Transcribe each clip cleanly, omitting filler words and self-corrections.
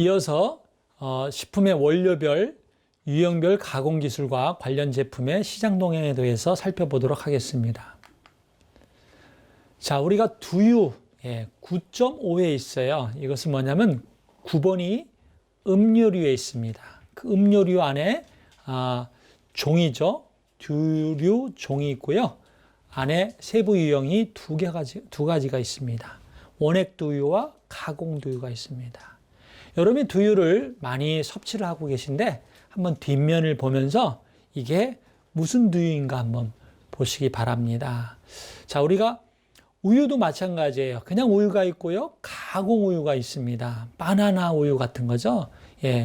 이어서 식품의 원료별, 유형별 가공기술과 관련 제품의 시장 동향에 대해서 살펴보도록 하겠습니다. 자, 우리가 두유 9.5에 있어요. 이것은 뭐냐면 9번이 음료류에 있습니다. 그 음료류 안에 종이죠. 두유 종이 있고요. 안에 세부 유형이 두 가지가 있습니다. 원액 두유와 가공 두유가 있습니다. 여러분이 두유를 많이 섭취를 하고 계신데 한번 뒷면을 보면서 이게 무슨 두유인가 한번 보시기 바랍니다. 자, 우리가 우유도 마찬가지예요. 그냥 우유가 있고요. 가공 우유가 있습니다. 바나나 우유 같은 거죠.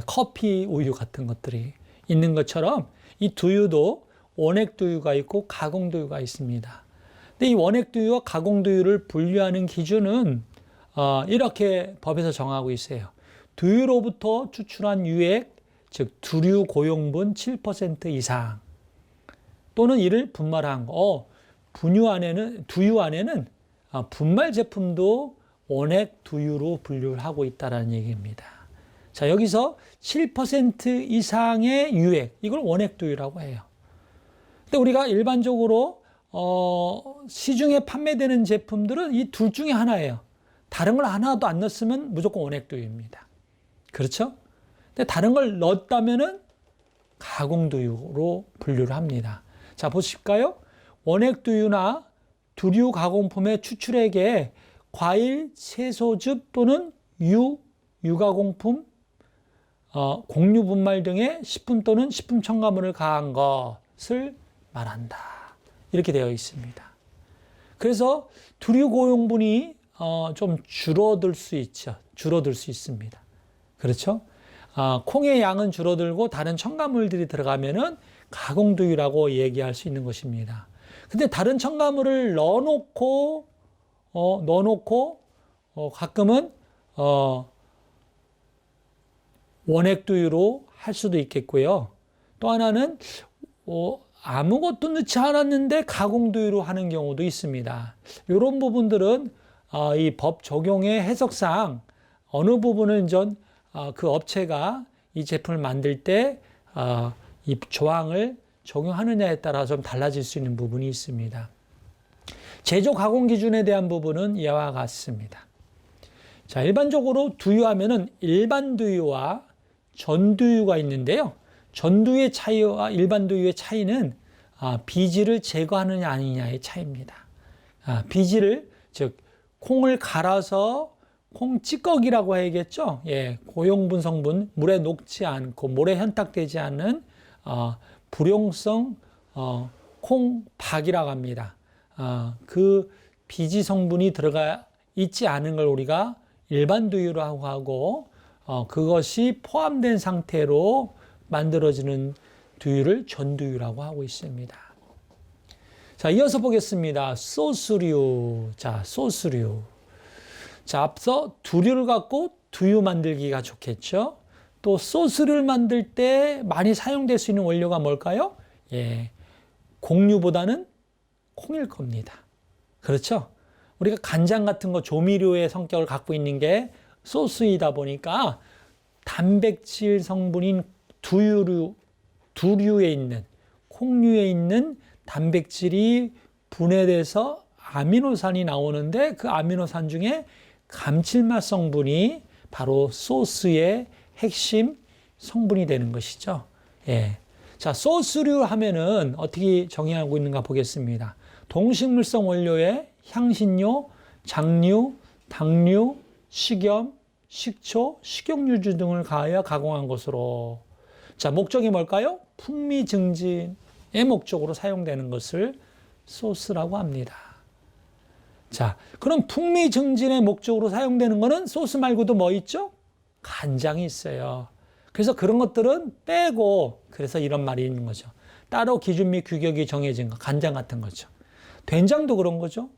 커피 우유 같은 것들이 있는 것처럼 이 두유도 원액 두유가 있고 가공 두유가 있습니다. 근데 이 원액 두유와 가공 두유를 분류하는 기준은 이렇게 법에서 정하고 있어요. 두유로부터 추출한 유액, 즉 두류 고용분 7% 이상 또는 이를 분말한 거. 두유 안에는 분말 제품도 원액 두유로 분류를 하고 있다는 얘기입니다. 자, 여기서 7% 이상의 유액, 이걸 원액 두유라고 해요. 근데 우리가 일반적으로 시중에 판매되는 제품들은 이 둘 중에 하나예요. 다른 걸 하나도 안 넣었으면 무조건 원액 두유입니다. 그렇죠? 근데 다른 걸 넣었다면은 가공 두유로 분류를 합니다. 자, 보실까요? 원액 두유나 두류 가공품의 추출액에 과일, 채소즙 또는 유가공품, 곡류 분말 등의 식품 또는 식품 첨가물을 가한 것을 말한다. 이렇게 되어 있습니다. 그래서 두류 고용분이 좀 줄어들 수 있죠. 줄어들 수 있습니다. 그렇죠? 콩의 양은 줄어들고 다른 첨가물들이 들어가면은 가공두유라고 얘기할 수 있는 것입니다. 근데 다른 첨가물을 넣어놓고 가끔은 원액두유로 할 수도 있겠고요. 또 하나는 아무것도 넣지 않았는데 가공두유로 하는 경우도 있습니다. 이런 부분들은 이 법 적용의 해석상 어느 부분은 그 업체가 이 제품을 만들 때 이 조항을 적용하느냐에 따라 좀 달라질 수 있는 부분이 있습니다. 제조 가공 기준에 대한 부분은 이와 같습니다. 자, 일반적으로 두유하면은 일반 두유와 전두유가 있는데요. 전두유의 차이와 일반 두유의 차이는 비질을 제거하느냐 아니냐의 차이입니다. 비질을, 즉 콩을 갈아서 콩 찌꺼기라고 해야겠죠. 고용분 성분, 물에 녹지 않고 물에 현탁되지 않는 불용성 콩박이라고 합니다. 그 비지 성분이 들어가 있지 않은 걸 우리가 일반 두유라고 하고 그것이 포함된 상태로 만들어지는 두유를 전두유라고 하고 있습니다. 자, 이어서 보겠습니다. 소스류. 자, 소스류. 자, 앞서 두류를 갖고 두유 만들기가 좋겠죠. 또 소스를 만들 때 많이 사용될 수 있는 원료가 뭘까요? 곡류보다는 콩일 겁니다. 그렇죠? 우리가 간장 같은 거 조미료의 성격을 갖고 있는 게 소스이다 보니까 단백질 성분인 두류에 있는, 콩류에 있는 단백질이 분해돼서 아미노산이 나오는데 그 아미노산 중에 감칠맛 성분이 바로 소스의 핵심 성분이 되는 것이죠. 자, 소스류 하면은 어떻게 정의하고 있는가 보겠습니다. 동식물성 원료에 향신료, 장류, 당류, 식염, 식초, 식용유주 등을 가하여 가공한 것으로. 자, 목적이 뭘까요? 풍미 증진의 목적으로 사용되는 것을 소스라고 합니다. 자, 그럼 풍미 증진의 목적으로 사용되는 거는 소스 말고도 뭐 있죠? 간장이 있어요. 그래서 그런 것들은 빼고, 그래서 이런 말이 있는 거죠. 따로 기준 및 규격이 정해진 거, 간장 같은 거죠. 된장도 그런 거죠.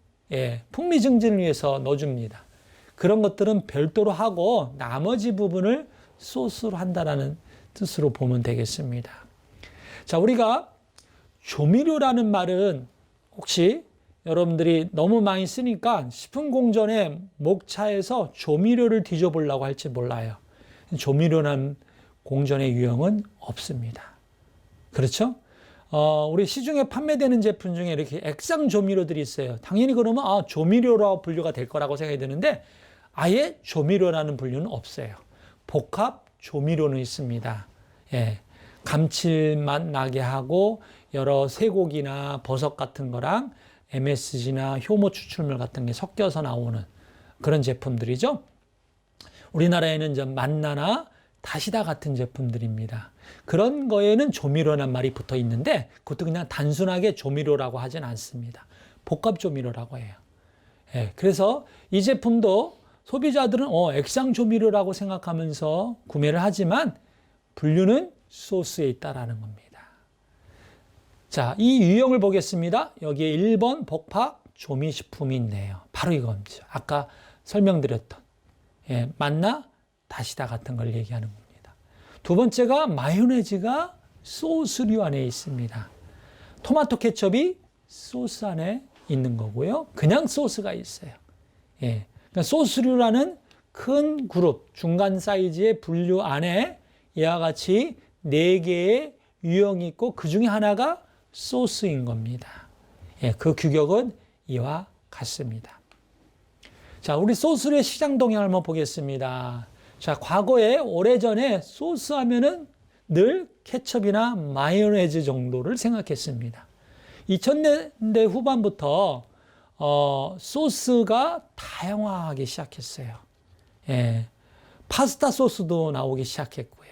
풍미 증진을 위해서 넣어줍니다. 그런 것들은 별도로 하고 나머지 부분을 소스로 한다라는 뜻으로 보면 되겠습니다. 자, 우리가 조미료라는 말은 혹시 여러분들이 너무 많이 쓰니까 식품공전의 목차에서 조미료를 뒤져보려고 할지 몰라요. 조미료라는 공전의 유형은 없습니다. 그렇죠? 우리 시중에 판매되는 제품 중에 이렇게 액상 조미료들이 있어요. 당연히 그러면 조미료라고 분류가 될 거라고 생각이 드는데 아예 조미료라는 분류는 없어요. 복합 조미료는 있습니다. 예, 감칠맛 나게 하고 여러 쇠고기나 버섯 같은 거랑 MSG나 효모 추출물 같은 게 섞여서 나오는 그런 제품들이죠. 우리나라에는 이제 만나나 다시다 같은 제품들입니다. 그런 거에는 조미료란 말이 붙어 있는데 그것도 그냥 단순하게 조미료라고 하진 않습니다. 복합 조미료라고 해요. 예, 그래서 이 제품도 소비자들은 액상 조미료라고 생각하면서 구매를 하지만 분류는 소스에 있다라는 겁니다. 자, 이 유형을 보겠습니다. 여기에 1번 복합 조미식품이 있네요. 바로 이겁니다. 아까 설명드렸던 만나 다시다 같은 걸 얘기하는 겁니다. 두 번째가 마요네즈가 소스류 안에 있습니다. 토마토 케첩이 소스 안에 있는 거고요. 그냥 소스가 있어요. 그러니까 소스류라는 큰 그룹, 중간 사이즈의 분류 안에 이와 같이 4개의 유형이 있고 그 중에 하나가 소스인 겁니다. 그 규격은 이와 같습니다. 자, 우리 소스류의 시장 동향을 한번 보겠습니다. 자, 과거에 오래전에 소스 하면은 늘 케첩이나 마요네즈 정도를 생각했습니다. 2000년대 후반부터 소스가 다양화하기 시작했어요. 파스타 소스도 나오기 시작했고요.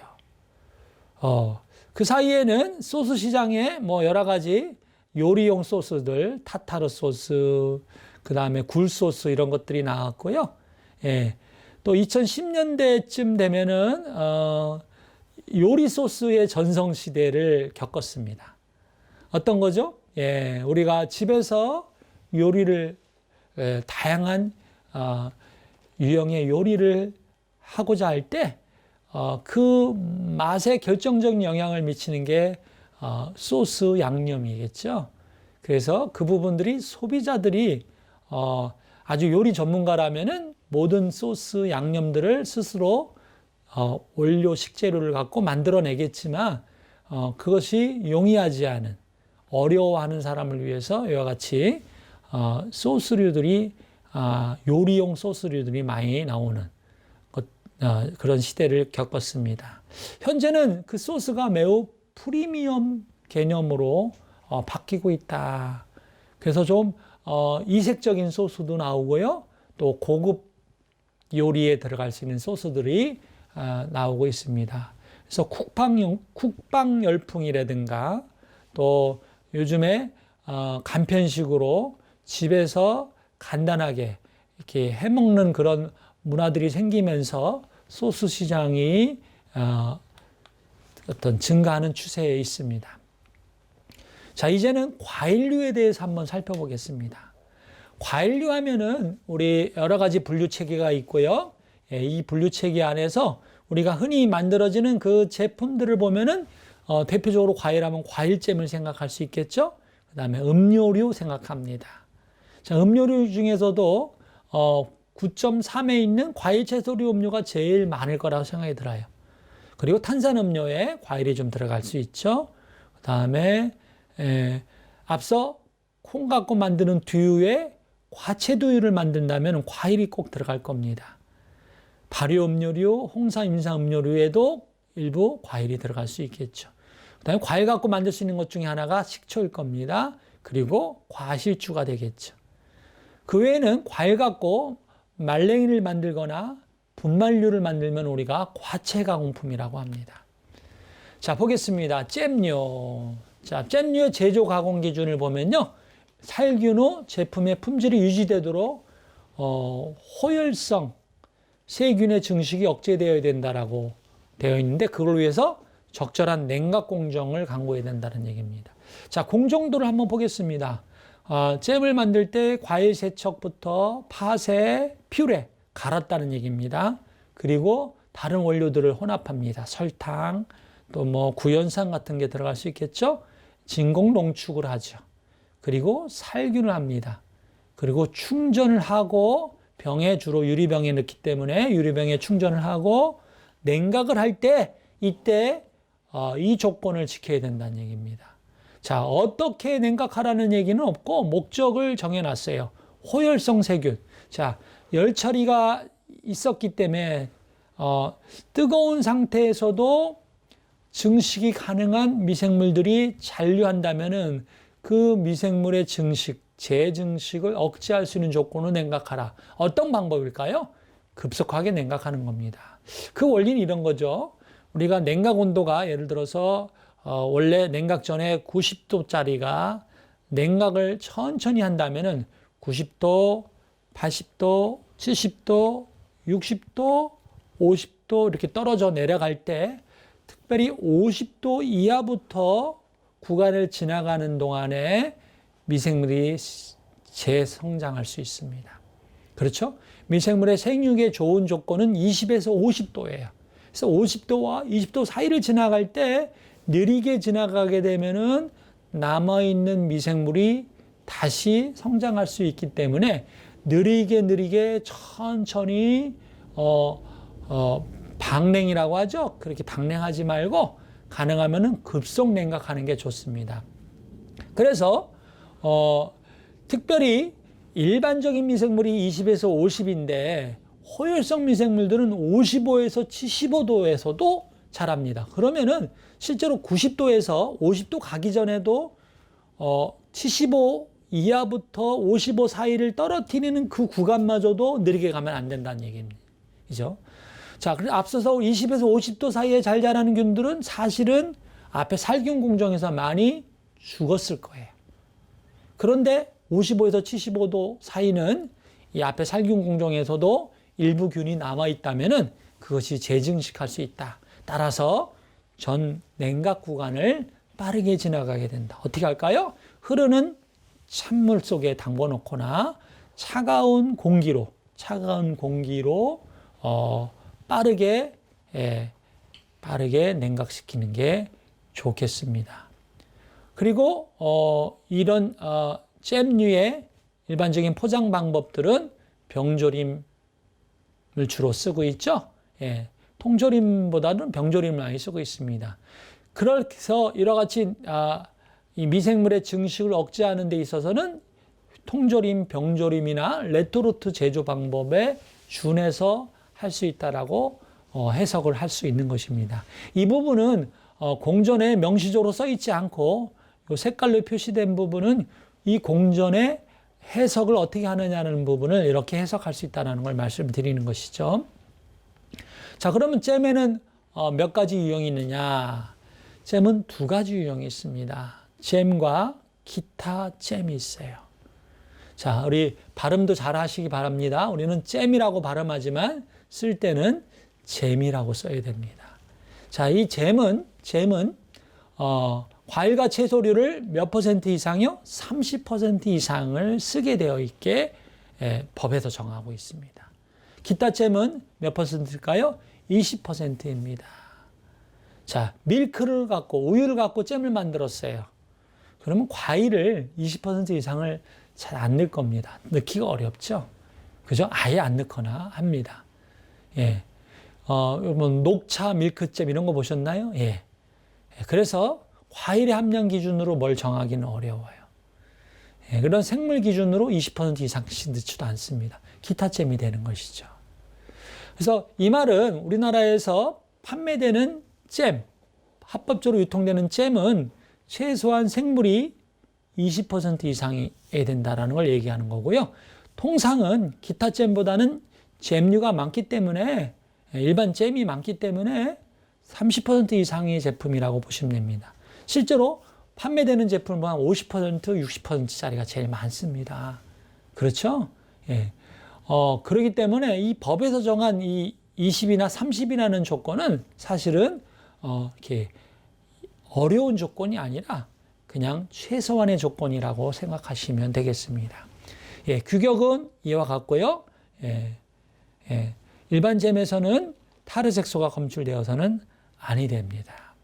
그 사이에는 소스 시장에 뭐 여러 가지 요리용 소스들, 타타르 소스, 그 다음에 굴 소스 이런 것들이 나왔고요. 또 2010년대쯤 되면은 요리 소스의 전성 시대를 겪었습니다. 어떤 거죠? 우리가 집에서 요리를 다양한 유형의 요리를 하고자 할 때 그 맛에 결정적인 영향을 미치는 게 소스 양념이겠죠. 그래서 그 부분들이 소비자들이 아주 요리 전문가라면은 모든 소스 양념들을 스스로 원료 식재료를 갖고 만들어내겠지만 그것이 용이하지 않은 어려워하는 사람을 위해서 이와 같이 소스류들이 요리용 소스류들이 많이 나오는 그런 시대를 겪었습니다. 현재는 그 소스가 매우 프리미엄 개념으로 바뀌고 있다. 그래서 좀 이색적인 소스도 나오고요. 또 고급 요리에 들어갈 수 있는 소스들이 나오고 있습니다. 그래서 국방 열풍이라든가 또 요즘에 간편식으로 집에서 간단하게 이렇게 해먹는 그런 문화들이 생기면서 소스 시장이 어떤 증가하는 추세에 있습니다. 자, 이제는 과일류에 대해서 한번 살펴보겠습니다. 과일류 하면은 우리 여러 가지 분류 체계가 있고요. 이 분류 체계 안에서 우리가 흔히 만들어지는 그 제품들을 보면은 대표적으로 과일하면 과일잼을 생각할 수 있겠죠. 그 다음에 음료류 생각합니다. 자, 음료류 중에서도 9.3에 있는 과일 채소류 음료가 제일 많을 거라고 생각이 들어요. 그리고 탄산음료에 과일이 좀 들어갈 수 있죠. 그 다음에 앞서 콩 갖고 만드는 두유에 과채 두유를 만든다면 과일이 꼭 들어갈 겁니다. 발효음료류, 홍삼, 임상 음료류에도 일부 과일이 들어갈 수 있겠죠. 그 다음에 과일 갖고 만들 수 있는 것 중에 하나가 식초일 겁니다. 그리고 과실주가 되겠죠. 그 외에는 과일 갖고 말랭이를 만들거나 분말류를 만들면 우리가 과채 가공품이라고 합니다. 자, 보겠습니다. 잼류. 자, 잼류의 제조 가공 기준을 보면요. 살균 후 제품의 품질이 유지되도록 호열성, 세균의 증식이 억제되어야 된다라고 되어 있는데 그걸 위해서 적절한 냉각 공정을 강구해야 된다는 얘기입니다. 자, 공정도를 한번 보겠습니다. 잼을 만들 때 과일 세척부터 파세, 퓨레 갈았다는 얘기입니다. 그리고 다른 원료들을 혼합합니다. 설탕, 또 뭐 구연산 같은 게 들어갈 수 있겠죠. 진공 농축을 하죠. 그리고 살균을 합니다. 그리고 충전을 하고 병에 주로 유리병에 넣기 때문에 유리병에 충전을 하고 냉각을 할 때 이때 이 조건을 지켜야 된다는 얘기입니다. 자, 어떻게 냉각하라는 얘기는 없고 목적을 정해놨어요. 호열성 세균. 자, 열 처리가 있었기 때문에 뜨거운 상태에서도 증식이 가능한 미생물들이 잔류한다면은 그 미생물의 증식, 재증식을 억제할 수 있는 조건을 냉각하라. 어떤 방법일까요? 급속하게 냉각하는 겁니다. 그 원리는 이런 거죠. 우리가 냉각 온도가 예를 들어서 원래 냉각 전에 90도짜리가 냉각을 천천히 한다면은 90도, 80도, 70도, 60도, 50도 이렇게 떨어져 내려갈 때 특별히 50도 이하부터 구간을 지나가는 동안에 미생물이 재성장할 수 있습니다. 그렇죠? 미생물의 생육에 좋은 조건은 20에서 50도예요. 그래서 50도와 20도 사이를 지나갈 때 느리게 지나가게 되면은 남아있는 미생물이 다시 성장할 수 있기 때문에 느리게 천천히 방냉이라고 하죠. 그렇게 방냉하지 말고 가능하면은 급속 냉각하는 게 좋습니다. 그래서 특별히 일반적인 미생물이 20에서 50인데 호열성 미생물들은 55에서 75도에서도 자랍니다. 그러면은 실제로 90도에서 50도 가기 전에도 75 이하부터 55 사이를 떨어뜨리는 그 구간마저도 느리게 가면 안 된다는 얘기입니다. 그죠? 자, 그래서 앞서서 20에서 50도 사이에 잘 자라는 균들은 사실은 앞에 살균 공정에서 많이 죽었을 거예요. 그런데 55에서 75도 사이는 이 앞에 살균 공정에서도 일부 균이 남아 있다면은 그것이 재증식할 수 있다. 따라서 전 냉각 구간을 빠르게 지나가게 된다. 어떻게 할까요? 흐르는 찬물 속에 담궈 놓거나 차가운 공기로 빠르게 냉각시키는 게 좋겠습니다. 그리고 이런 잼류의 일반적인 포장 방법들은 병조림을 주로 쓰고 있죠. 예, 통조림보다는 병조림을 많이 쓰고 있습니다. 그래서 이와 같이 이 미생물의 증식을 억제하는 데 있어서는 통조림, 병조림이나 레토르트 제조 방법에 준해서 할 수 있다라고 해석을 할 수 있는 것입니다. 이 부분은 공전에 명시적으로 써 있지 않고 이 색깔로 표시된 부분은 이 공전의 해석을 어떻게 하느냐는 부분을 이렇게 해석할 수 있다는 걸 말씀드리는 것이죠. 자, 그러면 잼에는 몇 가지 유형이 있느냐? 잼은 두 가지 유형이 있습니다. 잼과 기타 잼이 있어요. 자, 우리 발음도 잘 하시기 바랍니다. 우리는 잼이라고 발음하지만 쓸 때는 잼이라고 써야 됩니다. 자, 이 잼은 과일과 채소류를 몇 퍼센트 이상이요? 30% 이상을 쓰게 되어 있게 법에서 정하고 있습니다. 기타 잼은 몇 퍼센트일까요? 20%입니다. 자, 밀크를 갖고 우유를 갖고 잼을 만들었어요. 그러면 과일을 20% 이상을 잘 안 넣을 겁니다. 넣기가 어렵죠. 그죠? 아예 안 넣거나 합니다. 예. 여러분, 녹차, 밀크잼 이런 거 보셨나요? 예. 그래서 과일의 함량 기준으로 뭘 정하기는 어려워요. 예. 그런 생물 기준으로 20% 이상씩 넣지도 않습니다. 기타잼이 되는 것이죠. 그래서 이 말은 우리나라에서 판매되는 잼, 합법적으로 유통되는 잼은 최소한 생물이 20% 이상이 된다라는 걸 얘기하는 거고요. 통상은 기타 잼보다는 잼류가 많기 때문에 일반 잼이 많기 때문에 30% 이상의 제품이라고 보시면 됩니다. 실제로 판매되는 제품은 한 50%, 60%짜리가 제일 많습니다. 그렇죠? 예. 그렇기 때문에 이 법에서 정한 이 20이나 30이라는 조건은 사실은 이렇게 어려운 조건이 아니라 그냥 최소한의 조건이라고 생각하시면 되겠습니다. 예, 규격은 이와 같고요. 일반 잼에서는 타르색소가 검출되어서는 아니 됩니다.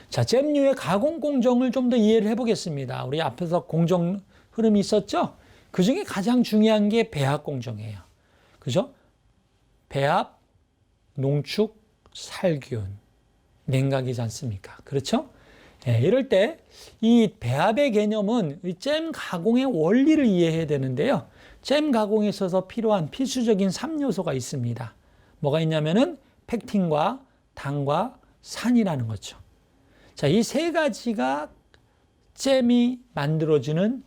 자, 잼류의 가공 공정을 좀 더 이해를 해보겠습니다. 우리 앞에서 공정 흐름이 있었죠? 그 중에 가장 중요한 게 배합 공정이에요. 그죠? 배합, 농축, 살균, 냉각이지 않습니까? 그렇죠? 예, 이럴 때 이 배합의 개념은 잼 가공의 원리를 이해해야 되는데요. 잼 가공에 있어서 필요한 필수적인 3요소가 있습니다. 뭐가 있냐면은 펙틴과 당과 산이라는 거죠. 자, 이 세 가지가 잼이 만들어지는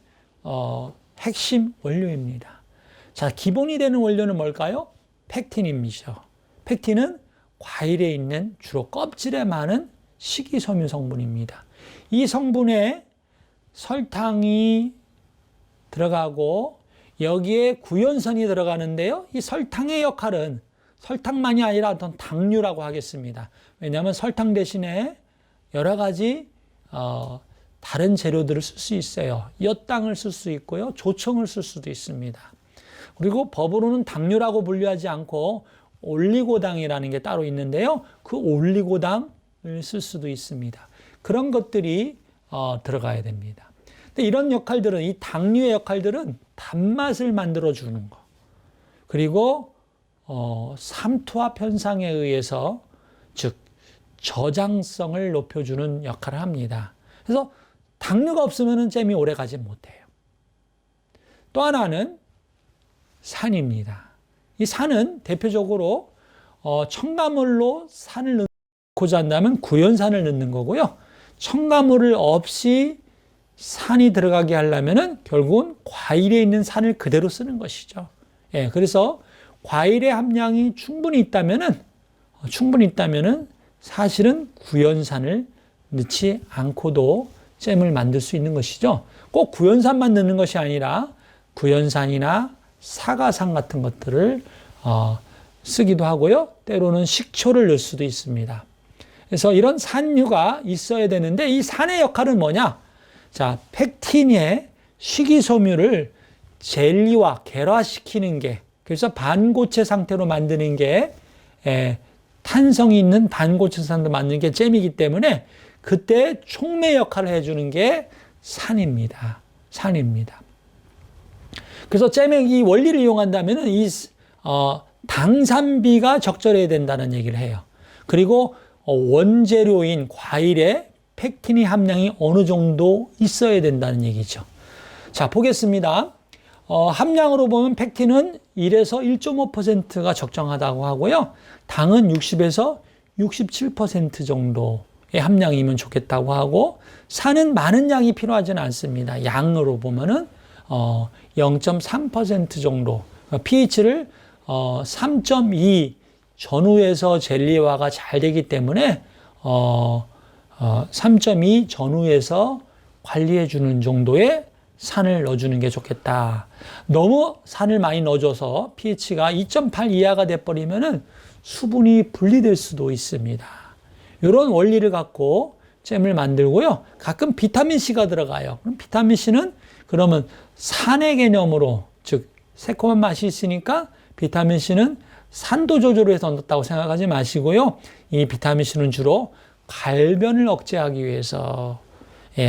핵심 원료입니다. 자, 기본이 되는 원료는 뭘까요? 펙틴입니다. 펙틴은 과일에 있는 주로 껍질에 많은 식이섬유 성분입니다. 이 성분에 설탕이 들어가고 여기에 구연산이 들어가는데요. 이 설탕의 역할은 설탕만이 아니라 어떤 당류라고 하겠습니다. 왜냐하면 설탕 대신에 여러 가지 다른 재료들을 쓸 수 있어요. 엿당을 쓸 수 있고요. 조청을 쓸 수도 있습니다. 그리고 법으로는 당류라고 분류하지 않고 올리고당이라는 게 따로 있는데요. 그 올리고당을 쓸 수도 있습니다. 그런 것들이 들어가야 됩니다. 근데 이런 역할들은, 이 당류의 역할들은 단맛을 만들어주는 거. 그리고 삼투압 현상에 의해서, 즉 저장성을 높여주는 역할을 합니다. 그래서 당류가 없으면 잼이 오래 가지 못해요. 또 하나는 산입니다. 이 산은 대표적으로 첨가물로 산을 넣고자 한다면 구연산을 넣는 거고요. 첨가물을 없이 산이 들어가게 하려면 결국은 과일에 있는 산을 그대로 쓰는 것이죠. 예, 그래서 과일의 함량이 충분히 있다면은 사실은 구연산을 넣지 않고도 잼을 만들 수 있는 것이죠. 꼭 구연산만 넣는 것이 아니라 구연산이나 사과산 같은 것들을 쓰기도 하고요. 때로는 식초를 넣을 수도 있습니다. 그래서 이런 산류가 있어야 되는데 이 산의 역할은 뭐냐? 자, 펙틴의 식이섬유를 젤리와 계라시키는 게, 그래서 반고체 상태로 만드는 게, 탄성이 있는 반고체 상태로 만드는 게 잼이기 때문에 그때 촉매 역할을 해주는 게 산입니다. 산입니다. 그래서 잼의 이 원리를 이용한다면 당산비가 적절해야 된다는 얘기를 해요. 그리고 원재료인 과일에 펙틴의 함량이 어느 정도 있어야 된다는 얘기죠. 자, 보겠습니다. 함량으로 보면 펙틴은 1에서 1.5%가 적정하다고 하고요. 당은 60에서 67% 정도의 함량이면 좋겠다고 하고, 산은 많은 양이 필요하지는 않습니다. 양으로 보면은 0.3% 정도, pH를 3.2 전후에서 젤리화가 잘 되기 때문에 3.2 전후에서 관리해 주는 정도의 산을 넣어주는 게 좋겠다. 너무 산을 많이 넣어줘서 pH가 2.8 이하가 돼버리면은 수분이 분리될 수도 있습니다. 이런 원리를 갖고 잼을 만들고요. 가끔 비타민C가 들어가요. 그럼 비타민C는 그러면 산의 개념으로, 즉 새콤한 맛이 있으니까 비타민C는 산도 조절을 해서 넣었다고 생각하지 마시고요. 이 비타민C는 주로 갈변을 억제하기 위해서,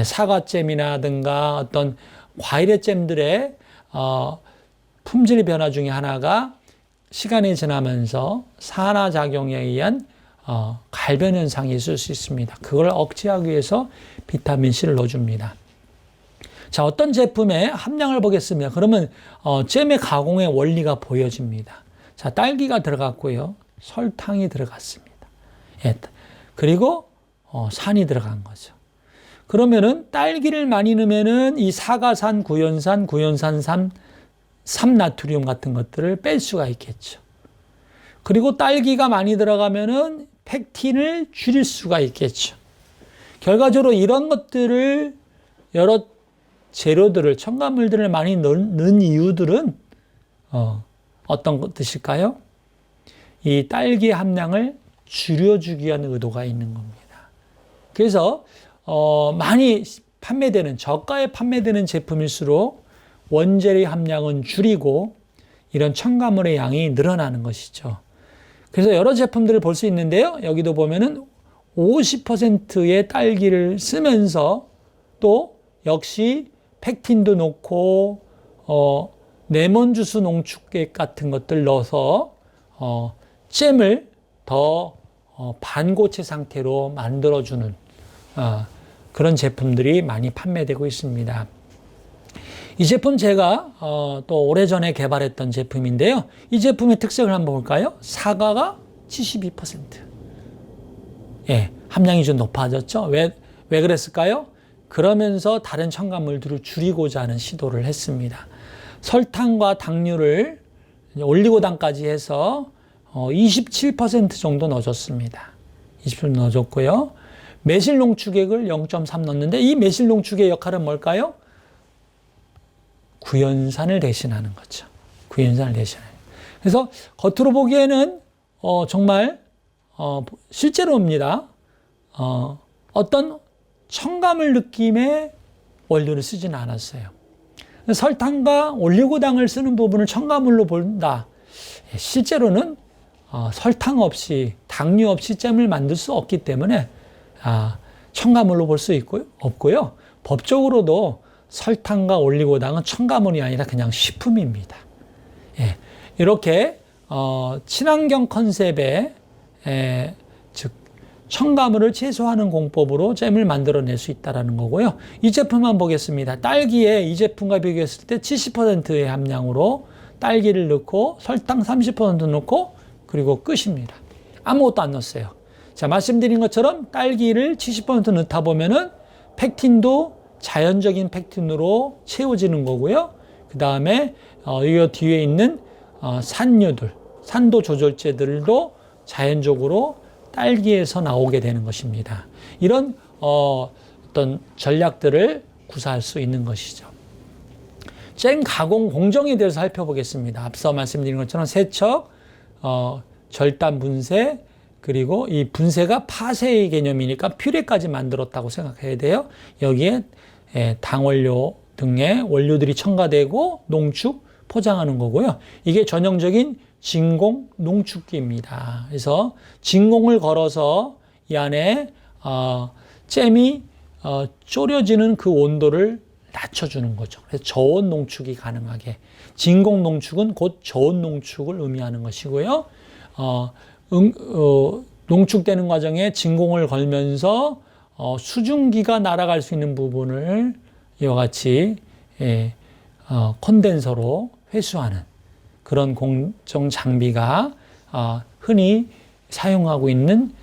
사과잼이라든가 어떤 과일의 잼들의 품질 변화 중에 하나가 시간이 지나면서 산화작용에 의한 갈변 현상이 있을 수 있습니다. 그걸 억제하기 위해서 비타민C를 넣어줍니다. 자, 어떤 제품의 함량을 보겠습니다. 그러면 잼의 가공의 원리가 보여집니다. 자, 딸기가 들어갔고요. 설탕이 들어갔습니다. 그리고 산이 들어간 거죠. 그러면은 딸기를 많이 넣으면은 이 사과산, 구연산, 삼나트륨 같은 것들을 뺄 수가 있겠죠. 그리고 딸기가 많이 들어가면은 펙틴을 줄일 수가 있겠죠. 결과적으로 이런 것들을, 여러 재료들을, 첨가물들을 많이 넣은 이유들은 어떤 뜻일까요? 이 딸기의 함량을 줄여주기 위한 의도가 있는 겁니다. 그래서 많이 판매되는, 저가에 판매되는 제품일수록 원재료 함량은 줄이고 이런 첨가물의 양이 늘어나는 것이죠. 그래서 여러 제품들을 볼 수 있는데요. 여기도 보면은 50%의 딸기를 쓰면서 또 역시 펙틴도 넣고 레몬 주스 농축액 같은 것들 넣어서 잼을 더 반고체 상태로 만들어주는 그런 제품들이 많이 판매되고 있습니다. 이 제품 제가 또 오래전에 개발했던 제품인데요. 이 제품의 특성을 한번 볼까요? 사과가 72%. 예, 함량이 좀 높아졌죠? 왜 그랬을까요? 그러면서 다른 첨가물들을 줄이고자 하는 시도를 했습니다. 설탕과 당류를 올리고당까지 해서 27% 정도 넣어줬습니다. 20% 넣어줬고요. 매실 농축액을 0.3 넣었는데 이 매실 농축액의 역할은 뭘까요? 구연산을 대신하는 거죠. 구연산을 대신하는. 그래서 겉으로 보기에는 정말 실제로입니다. 어떤 첨가물 느낌의 원료를 쓰지는 않았어요. 설탕과 올리고당을 쓰는 부분을 첨가물로 본다. 실제로는 설탕 없이 당류 없이 잼을 만들 수 없기 때문에 첨가물로 볼 수 없고요. 법적으로도 설탕과 올리고당은 첨가물이 아니라 그냥 식품입니다. 예, 이렇게 친환경 컨셉의 즉 첨가물을 최소화하는 공법으로 잼을 만들어낼 수 있다는 거고요. 이 제품만 보겠습니다. 딸기에 이 제품과 비교했을 때 70%의 함량으로 딸기를 넣고 설탕 30% 넣고 그리고 끝입니다. 아무것도 안 넣었어요. 자, 말씀드린 것처럼 딸기를 70% 넣다 보면은 펙틴도 자연적인 펙틴으로 채워지는 거고요. 그 다음에 이 뒤에 있는 산유들, 산도 조절제들도 자연적으로 딸기에서 나오게 되는 것입니다. 이런 어떤 전략들을 구사할 수 있는 것이죠. 잼 가공 공정에 대해서 살펴보겠습니다. 앞서 말씀드린 것처럼 세척, 절단 분쇄, 그리고 이 분쇄가 파쇄의 개념이니까 퓨레까지 만들었다고 생각해야 돼요. 여기에 당원료 등의 원료들이 첨가되고 농축, 포장하는 거고요. 이게 전형적인 진공 농축기입니다. 그래서 진공을 걸어서 이 안에 잼이 졸여지는 그 온도를 낮춰주는 거죠. 그래서 저온 농축이 가능하게. 진공 농축은 곧 저온 농축을 의미하는 것이고요. 농축되는 과정에 진공을 걸면서 수증기가 날아갈 수 있는 부분을 이와 같이 콘덴서로 회수하는 그런 공정 장비가 흔히 사용하고 있는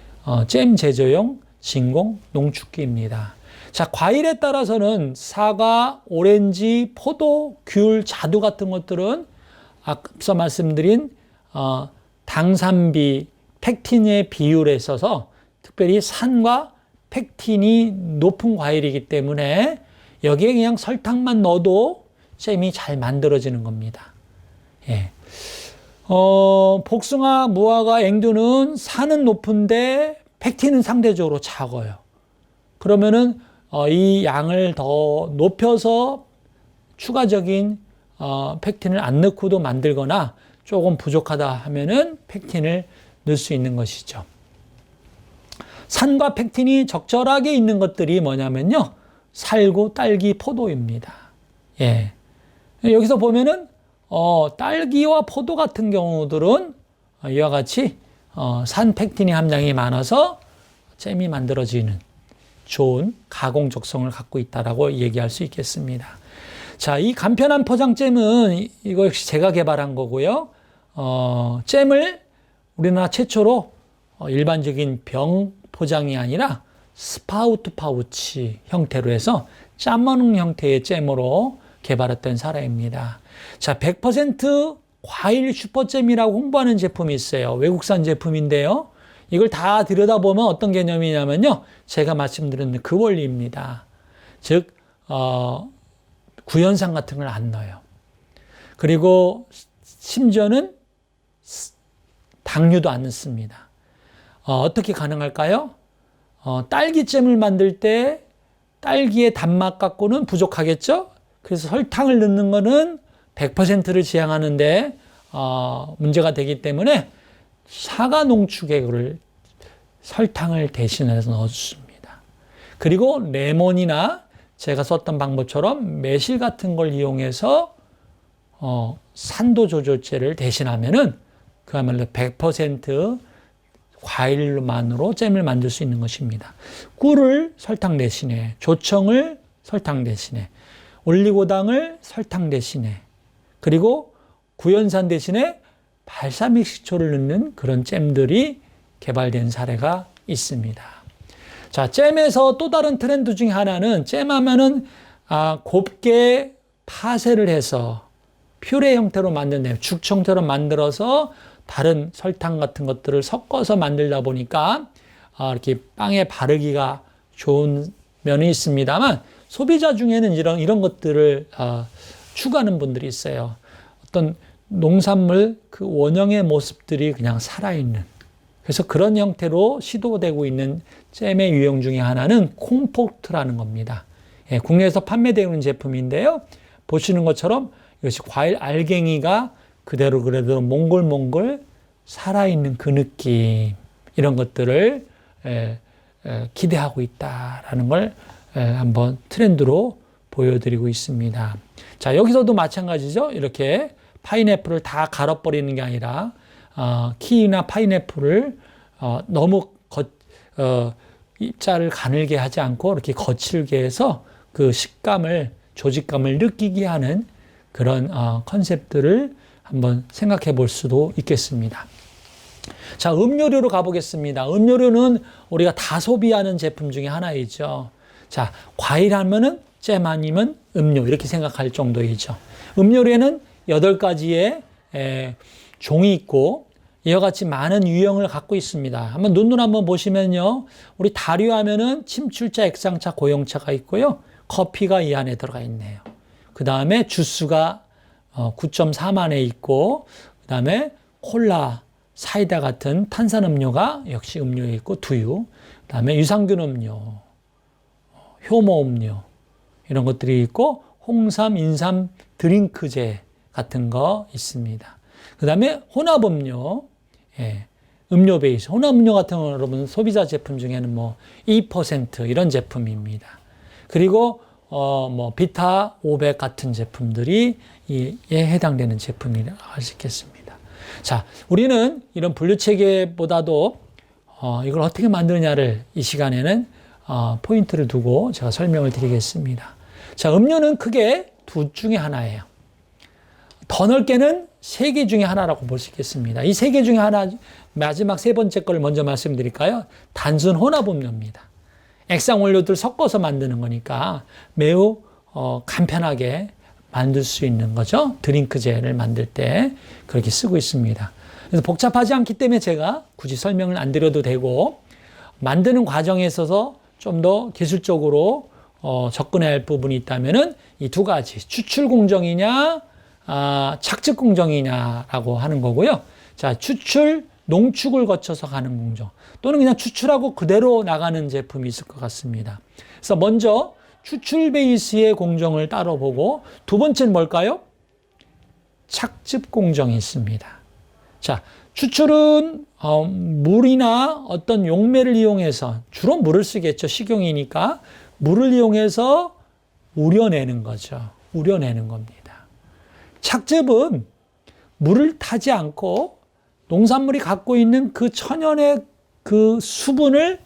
잼 제조용 진공 농축기입니다. 자, 과일에 따라서는 사과, 오렌지, 포도, 귤, 자두 같은 것들은 앞서 말씀드린 당산비, 펙틴의 비율에 있어서 특별히 산과 펙틴이 높은 과일이기 때문에 여기에 그냥 설탕만 넣어도 잼이 잘 만들어지는 겁니다. 예. 복숭아, 무화과, 앵두는 산은 높은데 펙틴은 상대적으로 작아요. 그러면은 이 양을 더 높여서 추가적인 펙틴을 안 넣고도 만들거나 조금 부족하다 하면은 펙틴을 넣을 수 있는 것이죠. 산과 펙틴이 적절하게 있는 것들이 뭐냐면요. 살구, 딸기, 포도입니다. 예. 여기서 보면은 딸기와 포도 같은 경우들은 이와 같이 산 펙틴의 함량이 많아서 잼이 만들어지는 좋은 가공 적성을 갖고 있다라고 얘기할 수 있겠습니다. 자, 이 간편한 포장잼은 이거 역시 제가 개발한 거고요. 잼을 우리나라 최초로 일반적인 병 포장이 아니라 스파우트 파우치 형태로 해서 짬머능 형태의 잼으로 개발했던 사례입니다. 자, 100% 과일 슈퍼잼이라고 홍보하는 제품이 있어요. 외국산 제품인데요. 이걸 다 들여다보면 어떤 개념이냐면요. 제가 말씀드린 그 원리입니다. 즉, 구연산 같은 걸 안 넣어요. 그리고 심지어는 당류도 안 넣습니다. 어떻게 가능할까요? 딸기잼을 만들 때 딸기의 단맛 갖고는 부족하겠죠? 그래서 설탕을 넣는 거는 100%를 지향하는데 문제가 되기 때문에 사과 농축액을 설탕을 대신해서 넣어줍니다. 그리고 레몬이나 제가 썼던 방법처럼 매실 같은 걸 이용해서 산도 조절제를 대신하면은 그야말로 100% 과일만으로 잼을 만들 수 있는 것입니다. 꿀을 설탕 대신에, 조청을 설탕 대신에, 올리고당을 설탕 대신에, 그리고 구연산 대신에 발사믹 식초를 넣는 그런 잼들이 개발된 사례가 있습니다. 자, 잼에서 또 다른 트렌드 중에 하나는 잼 하면은 곱게 파쇄를 해서 퓨레 형태로 만드네요. 죽 형태로 만들어서 다른 설탕 같은 것들을 섞어서 만들다 보니까 이렇게 빵에 바르기가 좋은 면이 있습니다만 소비자 중에는 이런 것들을 추구하는 분들이 있어요. 어떤 농산물 그 원형의 모습들이 그냥 살아있는, 그래서 그런 형태로 시도되고 있는 잼의 유형 중에 하나는 콩포트라는 겁니다. 예, 국내에서 판매되고 있는 제품인데요. 보시는 것처럼 이것이 과일 알갱이가 그대로 몽골몽골 살아있는 그 느낌, 이런 것들을 기대하고 있다라는 걸 한번 트렌드로 보여드리고 있습니다. 자, 여기서도 마찬가지죠. 이렇게 파인애플을 다 갈아버리는 게 아니라 키위나 파인애플을 너무 입자를 가늘게 하지 않고 이렇게 거칠게 해서 그 식감을, 조직감을 느끼게 하는 그런 컨셉들을 한번 생각해 볼 수도 있겠습니다. 자, 음료류로 가보겠습니다. 음료류는 우리가 다 소비하는 제품 중에 하나이죠. 자, 과일 하면은 잼 아니면 음료, 이렇게 생각할 정도이죠. 음료류에는 8가지의 종이 있고 이와 같이 많은 유형을 갖고 있습니다. 한번 눈으로 한번 보시면요. 우리 다류 하면은 침출차, 액상차, 고형차가 있고요. 커피가 이 안에 들어가 있네요. 그 다음에 주스가 9.4만에 있고, 그 다음에 콜라, 사이다 같은 탄산음료가 역시 음료에 있고, 두유, 그 다음에 유산균 음료, 효모 음료, 이런 것들이 있고, 홍삼, 인삼, 드링크제 같은 거 있습니다. 그 다음에 혼합음료, 음료 베이스. 혼합음료 같은 거 여러분 소비자 제품 중에는 2% 이런 제품입니다. 그리고 비타 500 같은 제품들이 이에 해당되는 제품이라고 할 수 있겠습니다. 자, 우리는 이런 분류 체계보다도 이걸 어떻게 만드냐를 이 시간에는 포인트를 두고 제가 설명을 드리겠습니다. 자, 음료는 크게 두 중에 하나예요. 더 넓게는 3개 중에 하나라고 볼 수 있겠습니다. 이 3개 중에 하나, 마지막 3번째 걸 먼저 말씀드릴까요? 단순 혼합 음료입니다. 액상 원료들 섞어서 만드는 거니까 매우 간편하게 만들 수 있는 거죠. 드링크제를 만들 때 그렇게 쓰고 있습니다. 그래서 복잡하지 않기 때문에 제가 굳이 설명을 안 드려도 되고, 만드는 과정에 있어서 좀 더 기술적으로 접근해야 할 부분이 있다면은 이 두 가지, 추출 공정이냐 착즙 공정이냐라고 하는 거고요. 자, 추출, 농축을 거쳐서 가는 공정, 또는 그냥 추출하고 그대로 나가는 제품이 있을 것 같습니다. 그래서 먼저 추출 베이스의 공정을 따로 보고, 두 번째는 뭘까요? 착즙 공정이 있습니다. 자, 추출은 물이나 어떤 용매를 이용해서, 주로 물을 쓰겠죠. 식용이니까 물을 이용해서 우려내는 거죠. 우려내는 겁니다. 착즙은 물을 타지 않고 농산물이 갖고 있는 그 천연의 그 수분을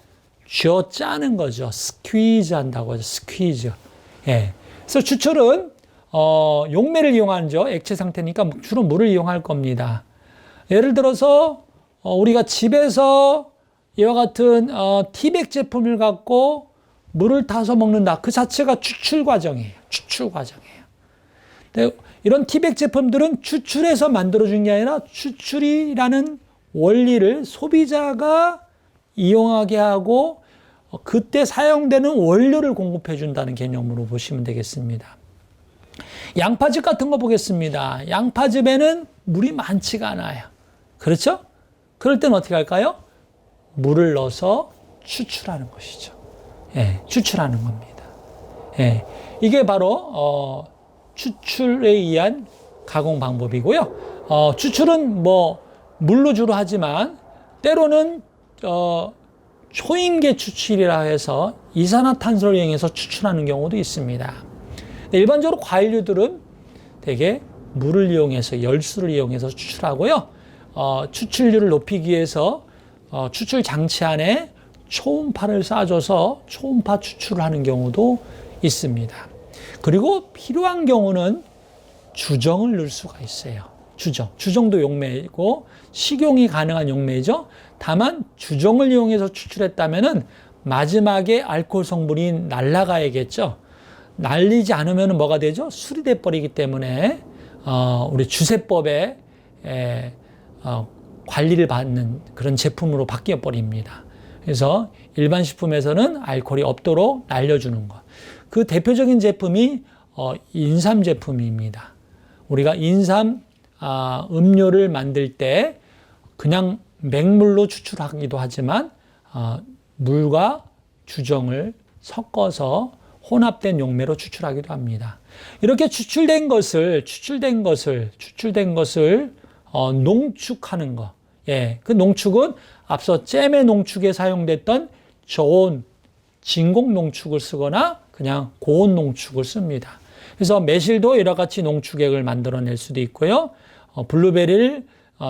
쥐어 짜는 거죠. 스퀴즈 한다고 하죠. 스퀴즈. 예. 그래서 추출은 용매를 이용하죠. 액체 상태니까 주로 물을 이용할 겁니다. 예를 들어서 우리가 집에서 이와 같은 티백 제품을 갖고 물을 타서 먹는다. 그 자체가 추출 과정이에요. 추출 과정이에요. 근데 이런 티백 제품들은 추출해서 만들어준 게 아니라 추출이라는 원리를 소비자가 이용하게 하고 그때 사용되는 원료를 공급해 준다는 개념으로 보시면 되겠습니다. 양파즙 같은 거 보겠습니다. 양파즙에는 물이 많지가 않아요. 그렇죠? 그럴 때는 어떻게 할까요? 물을 넣어서 추출하는 것이죠. 예, 추출하는 겁니다. 예, 이게 바로 추출에 의한 가공 방법이고요. 추출은 물로 주로 하지만 때로는 초임계 추출이라 해서 이산화탄소를 이용해서 추출하는 경우도 있습니다. 일반적으로 과일류들은 대개 물을 이용해서, 열수를 이용해서 추출하고요. 추출률을 높이기 위해서 추출 장치 안에 초음파를 쏴줘서 초음파 추출을 하는 경우도 있습니다. 그리고 필요한 경우는 주정을 넣을 수가 있어요. 주정도 용매이고 식용이 가능한 용매이죠. 다만 주정을 이용해서 추출했다면은 마지막에 알코올 성분이 날아가야겠죠. 날리지 않으면 뭐가 되죠? 술이 돼 버리기 때문에 우리 주세법에 관리를 받는 그런 제품으로 바뀌어 버립니다. 그래서 일반 식품에서는 알코올이 없도록 날려주는 것. 그 대표적인 제품이 인삼 제품입니다. 우리가 인삼 음료를 만들 때 그냥 맹물로 추출하기도 하지만 물과 주정을 섞어서 혼합된 용매로 추출하기도 합니다. 이렇게 추출된 것을 농축하는 거. 예, 그 농축은 앞서 잼의 농축에 사용됐던 저온 진공 농축을 쓰거나 그냥 고온 농축을 씁니다. 그래서 매실도 여러 가지 농축액을 만들어낼 수도 있고요. 블루베리를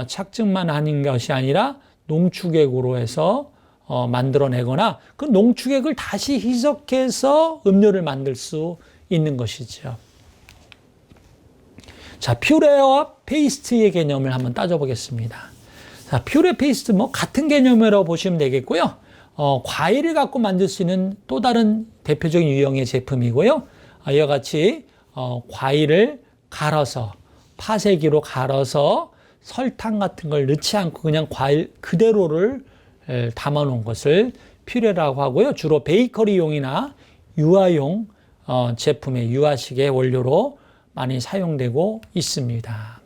착즙만 하는 것이 아니라 농축액으로 해서 만들어내거나 그 농축액을 다시 희석해서 음료를 만들 수 있는 것이죠. 자, 퓨레와 페이스트의 개념을 한번 따져보겠습니다. 자, 퓨레 페이스트 같은 개념이라고 보시면 되겠고요. 과일을 갖고 만들 수 있는 또 다른 대표적인 유형의 제품이고요. 이와 같이 과일을 갈아서 파쇄기로 갈아서 설탕 같은 걸 넣지 않고 그냥 과일 그대로를 담아 놓은 것을 퓨레라고 하고요. 주로 베이커리용이나 유아용 제품의 유아식의 원료로 많이 사용되고 있습니다.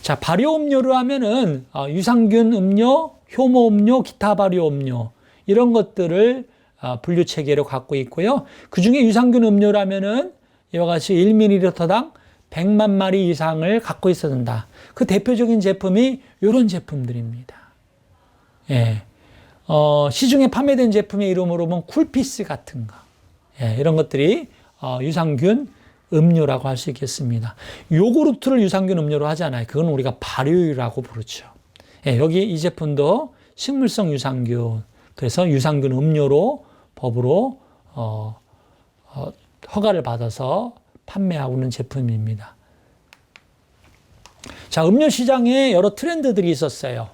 자, 발효 음료를 하면은 유산균 음료, 효모 음료, 기타 발효 음료 이런 것들을 분류 체계로 갖고 있고요. 그 중에 유산균 음료라면은 이와 같이 1ml당 100만 마리 이상을 갖고 있어야 된다. 그 대표적인 제품이 이런 제품들입니다. 예. 시중에 판매된 제품의 이름으로 보면 쿨피스 같은 거. 예, 이런 것들이 유산균 음료라고 할 수 있겠습니다. 요구르트를 유산균 음료로 하잖아요. 그건 우리가 발효유라고 부르죠. 예, 여기 이 제품도 식물성 유산균, 그래서 유산균 음료로 법으로 허가를 받아서 판매하고 있는 제품입니다. 자, 음료 시장에 여러 트렌드들이 있었어요.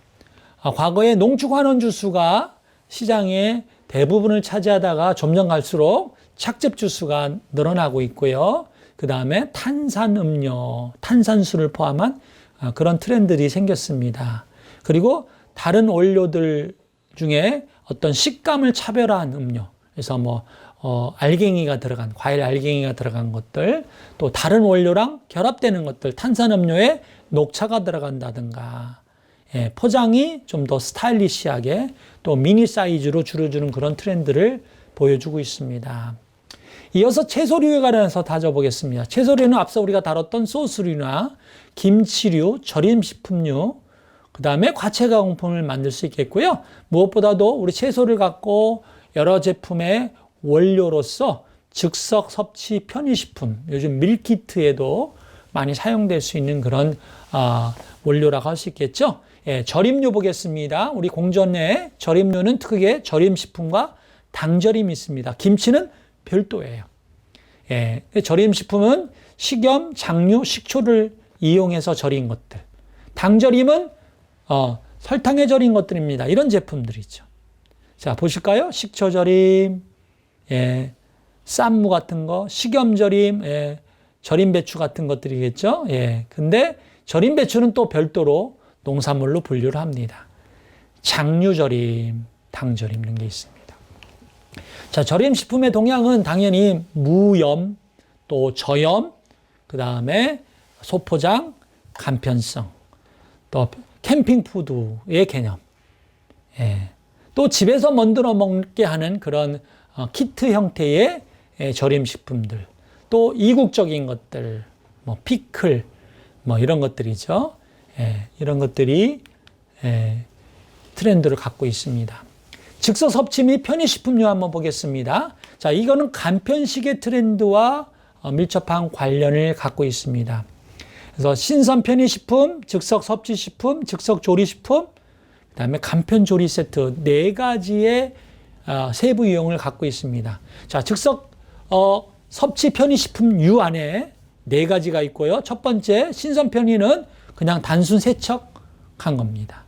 과거에 농축환원 주스가 시장의 대부분을 차지하다가 점점 갈수록 착즙 주스가 늘어나고 있고요. 그 다음에 탄산음료, 탄산수를 포함한 그런 트렌드들이 생겼습니다. 그리고 다른 원료들 중에 어떤 식감을 차별화한 음료, 그래서 알갱이가 들어간, 과일 알갱이가 들어간 것들, 또 다른 원료랑 결합되는 것들, 탄산음료에 녹차가 들어간다든가, 예, 포장이 좀 더 스타일리시하게 또 미니 사이즈로 줄여주는 그런 트렌드를 보여주고 있습니다. 이어서 채소류에 관해서 다져보겠습니다. 채소류는 앞서 우리가 다뤘던 소스류나 김치류, 절임식품류, 그 다음에 과채가공품을 만들 수 있겠고요. 무엇보다도 우리 채소를 갖고 여러 제품의 원료로서 즉석 섭취 편의식품, 요즘 밀키트에도 많이 사용될 수 있는 그런 원료라고 할 수 있겠죠. 예, 절임류 보겠습니다. 우리 공전에 절임류는 크게 절임식품과 당절임이 있습니다. 김치는 별도예요. 예, 절임식품은 식염, 장류, 식초를 이용해서 절인 것들. 당절임은 설탕에 절인 것들입니다. 이런 제품들이죠. 자, 보실까요? 식초절임, 예, 쌈무 같은 거, 식염절임, 예, 절임 배추 같은 것들이겠죠. 예, 근데 절임 배추는 또 별도로 농산물로 분류를 합니다. 장류절임, 당절임 이런 게 있습니다. 자, 절임식품의 동향은 당연히 무염, 또 저염, 그 다음에 소포장, 간편성, 또 캠핑푸드의 개념, 예. 또 집에서 만들어 먹게 하는 그런 키트 형태의 절임식품들, 또 이국적인 것들, 피클, 이런 것들이죠. 예, 이런 것들이 트렌드를 갖고 있습니다. 즉석 섭취 및 편의식품류 한번 보겠습니다. 자, 이거는 간편식의 트렌드와 밀접한 관련을 갖고 있습니다. 그래서 신선 편의식품, 즉석 섭취식품, 즉석 조리식품, 그다음에 간편 조리 세트 네 가지의 세부 유형을 갖고 있습니다. 자, 즉석 섭취 편의식품 유 안에 네 가지가 있고요. 첫 번째 신선 편의는 그냥 단순 세척한 겁니다.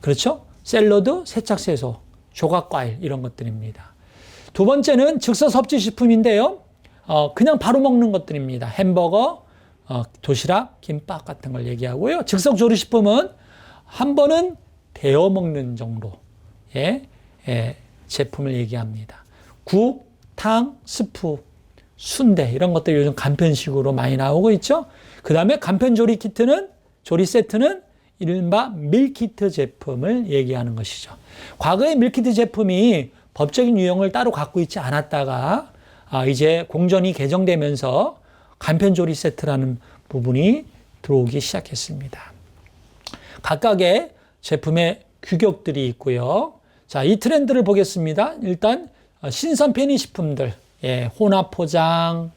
그렇죠? 샐러드, 세척 채소, 조각과일 이런 것들입니다. 두 번째는 즉석 섭취 식품인데요. 그냥 바로 먹는 것들입니다. 햄버거, 도시락, 김밥 같은 걸 얘기하고요. 즉석 조리식품은 한 번은 데워 먹는 정도의 제품을 얘기합니다. 국, 탕, 스프, 순대 이런 것들 요즘 간편식으로 많이 나오고 있죠. 그 다음에 간편 조리 키트는 조리 세트는 이른바 밀키트 제품을 얘기하는 것이죠. 과거의 밀키트 제품이 법적인 유형을 따로 갖고 있지 않았다가 이제 공전이 개정되면서 간편 조리 세트라는 부분이 들어오기 시작했습니다. 각각의 제품의 규격들이 있고요. 자, 이 트렌드를 보겠습니다. 일단 신선 편의식품들, 혼합 포장,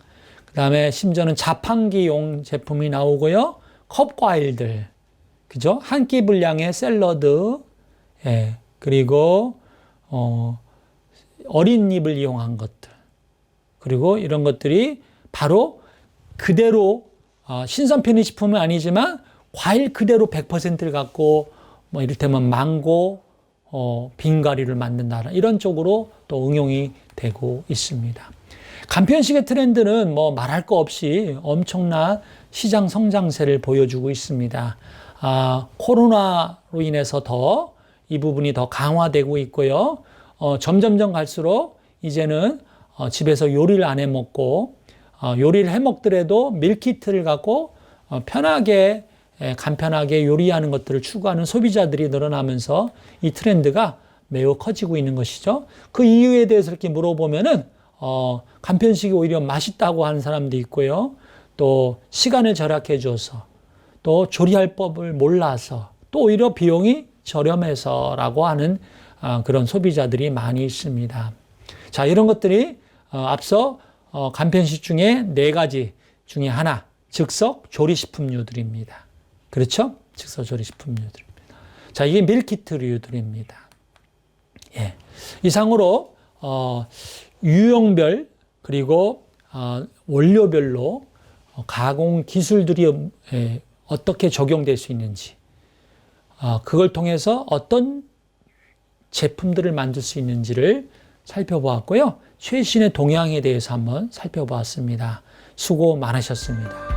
그 다음에 심지어는 자판기용 제품이 나오고요. 컵 과일들, 그죠? 한 끼 분량의 샐러드, 그리고 어린 잎을 이용한 것들, 그리고 이런 것들이 바로 그대로 신선 편의식품은 아니지만 과일 그대로 100%를 갖고 뭐 이를테면 망고, 빙가리를 만든다 이런 쪽으로 또 응용이 되고 있습니다. 간편식의 트렌드는 뭐 말할 거 없이 엄청난 시장 성장세를 보여주고 있습니다. 코로나로 인해서 더 이 부분이 더 강화되고 있고요. 점점점 갈수록 이제는 집에서 요리를 안 해 먹고 요리를 해 먹더라도 밀키트를 갖고 편하게 간편하게 요리하는 것들을 추구하는 소비자들이 늘어나면서 이 트렌드가 매우 커지고 있는 것이죠. 그 이유에 대해서 이렇게 물어보면은 간편식이 오히려 맛있다고 하는 사람도 있고요. 또 시간을 절약해 줘서 또 조리할 법을 몰라서 또 오히려 비용이 저렴해서라고 하는 그런 소비자들이 많이 있습니다. 자, 이런 것들이 앞서 간편식 중에 네 가지 중에 하나, 즉석 조리식품류들입니다. 그렇죠? 즉석 조리식품류들입니다. 자, 이게 밀키트류들입니다. 이상으로 유형별 그리고 원료별로 가공 기술들이 어떻게 적용될 수 있는지, 그걸 통해서 어떤 제품들을 만들 수 있는지를 살펴보았고요. 최신의 동향에 대해서 한번 살펴보았습니다. 수고 많으셨습니다.